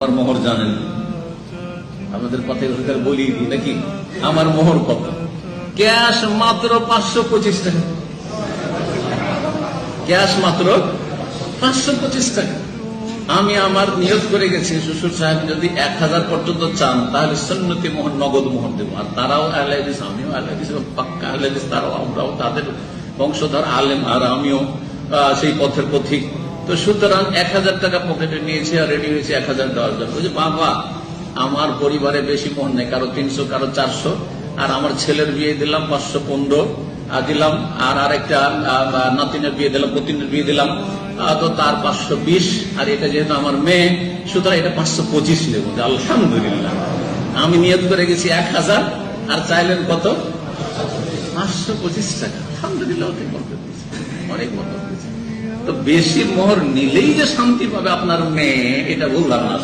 আমার মোহর জানেন, আমাদের কথায় বলি নাকি আমার মোহর কত? ক্যাশ মাত্র 525 টাকা, ক্যাশ মাত্র 525 টাকা। আমি আমার নিয়ত করে গেছি শ্বশুর সাহেব যদি 1000 পর্যন্ত চান তাহলে সুন্নতি মোহর নগদ মোহর দেবো। আর তারাও আহলে হাদিস, আমিও আহলে হাদিস, পাক্কা আহলে হাদিস, তারাও আমরাও তাদের বংশধর আলেম, আর আমিও সেই পথের পথিক। তো সুতরাং 1000 টাকা পকেটে নিয়েছে আর রেডি হয়েছে 1000 দেওয়ার জন্য। বলছে বাবা আমার পরিবারে বেশি মোহর নেই, কারো 300 কারো 400, আর আমার ছেলের বিয়ে দিলাম 515 দিলাম, আর আরেকটা নাতিনের বিয়ে দিলাম, পুতিনের বিয়ে দিলাম, তো তার 520, আর এটা যেহেতু আমার মেয়ে সুতরাং এটা 525 নেব। আলহামদুলিল্লাহ, আমি নিয়ত করে গেছি 1000 আর চাইলেন কত? 525 টাকা। আলহামদুলিল্লাহ, অনেক মত হয়েছে। তো বেশি মোহর নিলেই যে শান্তি পাবে আপনার মেয়ে, এটা ভুল ধারণা।